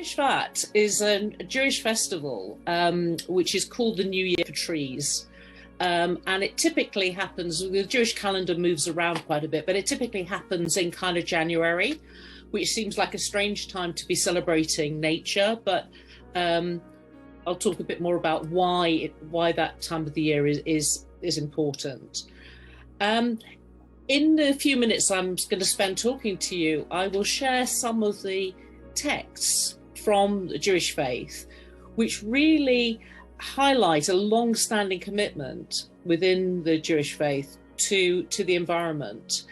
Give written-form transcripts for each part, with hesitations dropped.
Shvat is a Jewish festival which is called the New Year for Trees. And it typically happens, the Jewish calendar moves around quite a bit, but it typically happens in kind of January, which seems like a strange time to be celebrating nature. But I'll talk a bit more about why that time of the year is important. In the few minutes I'm going to spend talking to you, I will share some of the texts from the Jewish faith, which really highlight a long-standing commitment within the Jewish faith to the environment.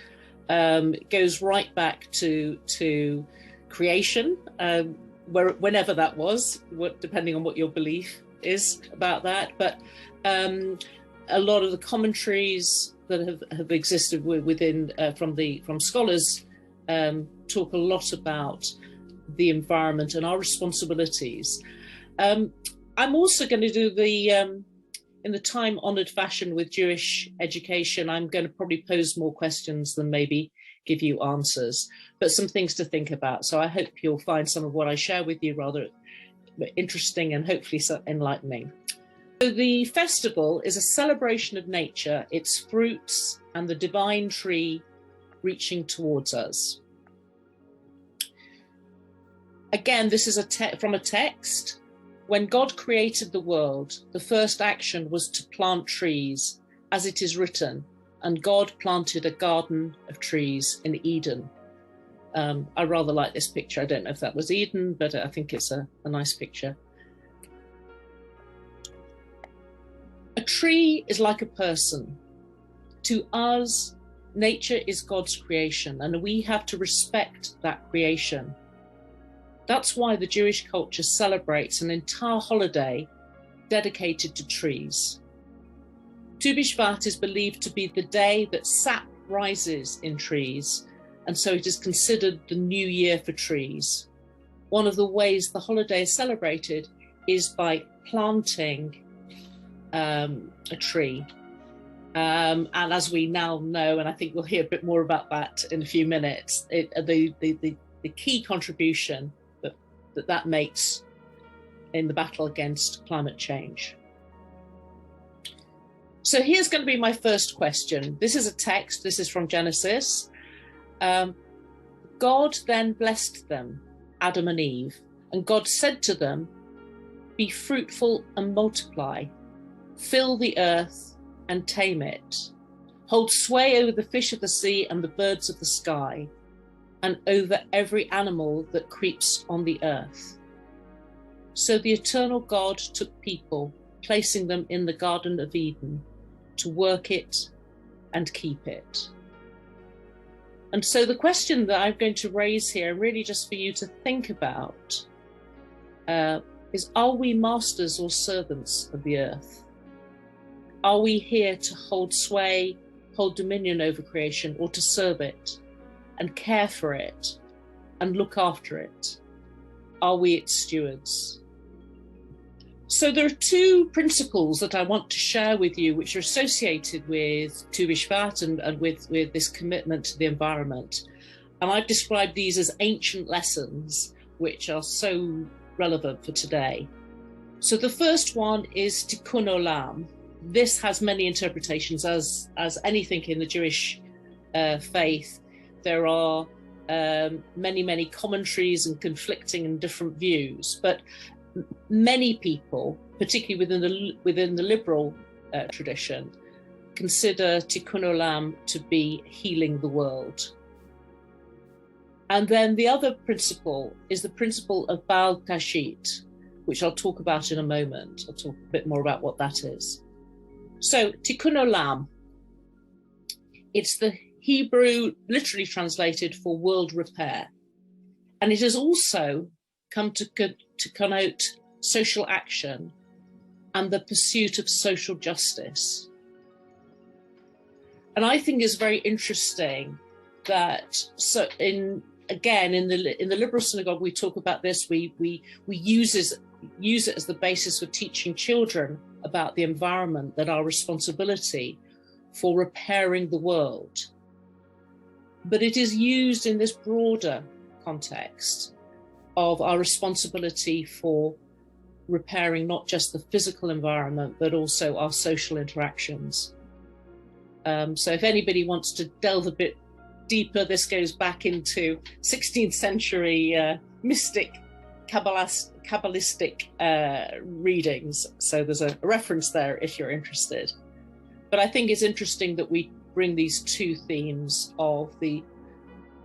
It goes right back to creation, whenever that was, depending on what your belief is about that. But a lot of the commentaries that have existed within from scholars talk a lot about the environment and our responsibilities. I'm also going to do in the time-honoured fashion with Jewish education, I'm going to probably pose more questions than maybe give you answers, but some things to think about. So I hope you'll find some of what I share with you rather interesting and hopefully so enlightening. So the festival is a celebration of nature, its fruits, and the divine tree reaching towards us. Again, this is from a text. When God created the world, the first action was to plant trees, as it is written, and God planted a garden of trees in Eden. I rather like this picture. I don't know if that was Eden, but I think it's a nice picture. A tree is like a person. To us, nature is God's creation, and we have to respect that creation. That's why the Jewish culture celebrates an entire holiday dedicated to trees. Tu B'Shvat is believed to be the day that sap rises in trees, and so it is considered the new year for trees. One of the ways the holiday is celebrated is by planting a tree. And as we now know, and I think we'll hear a bit more about that in a few minutes, the key contribution that makes in the battle against climate change. So here's going to be my first question. This is a text. This is from Genesis. God then blessed them, Adam and Eve, and God said to them, "Be fruitful and multiply, fill the earth and tame it, hold sway over the fish of the sea and the birds of the sky, and over every animal that creeps on the earth." So the eternal God took people, placing them in the Garden of Eden, to work it and keep it. And so the question that I'm going to raise here, really just for you to think about, is, are we masters or servants of the earth? Are we here to hold sway, hold dominion over creation, or to serve it and care for it and look after it? Are we its stewards? So there are two principles that I want to share with you, which are associated with Tu B'Shvat and with this commitment to the environment. And I've described these as ancient lessons, which are so relevant for today. So the first one is Tikkun Olam. This has many interpretations, as anything in the Jewish faith. There are many commentaries and conflicting and different views, but many people, particularly within the liberal tradition, consider Tikkun Olam to be healing the world. And then the other principle is the principle of Baal Tashit, which I'll talk about in a moment. I'll talk a bit more about what that is. So Tikkun Olam, it's the Hebrew literally translated for world repair. And it has also come to connote social action and the pursuit of social justice. And I think it's very interesting that in the liberal synagogue we talk about this. We use it as the basis for teaching children about the environment, that our responsibility for repairing the world. But it is used in this broader context of our responsibility for repairing not just the physical environment, but also our social interactions. So if anybody wants to delve a bit deeper, this goes back into 16th century mystic Kabbalistic readings. So there's a reference there if you're interested. But I think it's interesting that we bring these two themes of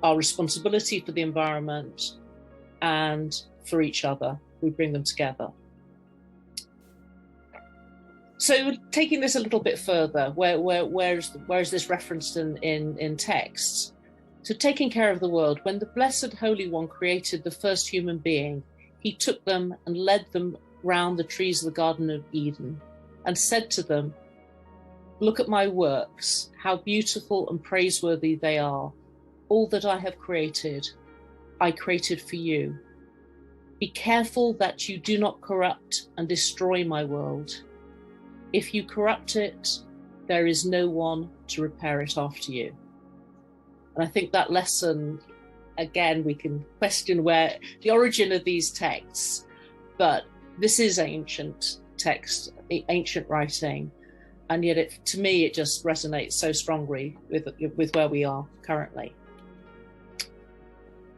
our responsibility for the environment and for each other. We bring them together. So taking this a little bit further, where is this referenced in texts? So taking care of the world. When the Blessed Holy One created the first human being, he took them and led them round the trees of the Garden of Eden and said to them, "Look at my works, how beautiful and praiseworthy they are. All that I have created, I created for you. Be careful that you do not corrupt and destroy my world. If you corrupt it, there is no one to repair it after you." And I think that lesson, again, we can question where the origin of these texts, but this is ancient text, ancient writing, and yet to me it just resonates so strongly with where we are currently.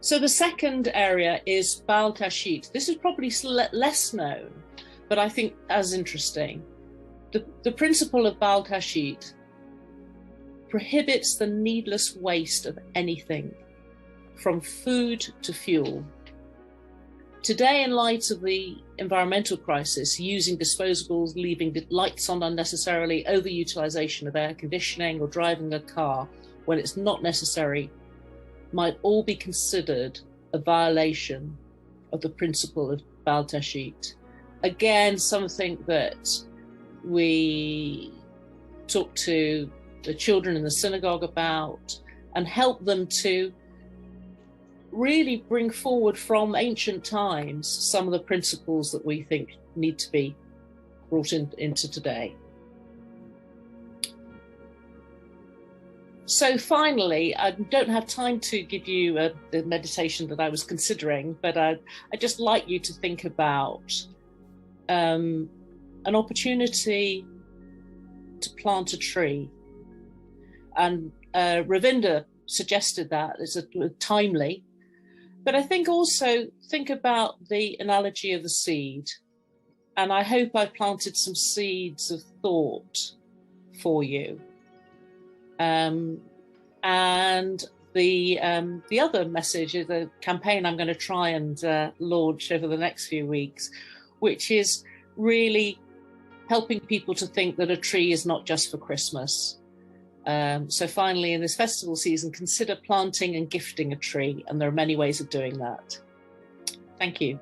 So the second area is Baal Tashit. This is probably less known, but I think as interesting. The principle of Baal Tashit prohibits the needless waste of anything, from food to fuel. Today, in light of the environmental crisis, using disposables, leaving the lights on unnecessarily, overutilization of air conditioning or driving a car when it's not necessary, might all be considered a violation of the principle of Baal Tashit. Again, something that we talk to the children in the synagogue about and help them to really bring forward from ancient times some of the principles that we think need to be brought into today. So finally, I don't have time to give you the meditation that I was considering, but I'd just like you to think about an opportunity to plant a tree. And Ravinda suggested that it's timely, but I think also think about the analogy of the seed. And I hope I've planted some seeds of thought for you. And the other message is a campaign I'm going to try and launch over the next few weeks, which is really helping people to think that a tree is not just for Christmas. So finally, in this festival season, consider planting and gifting a tree, and there are many ways of doing that. Thank you.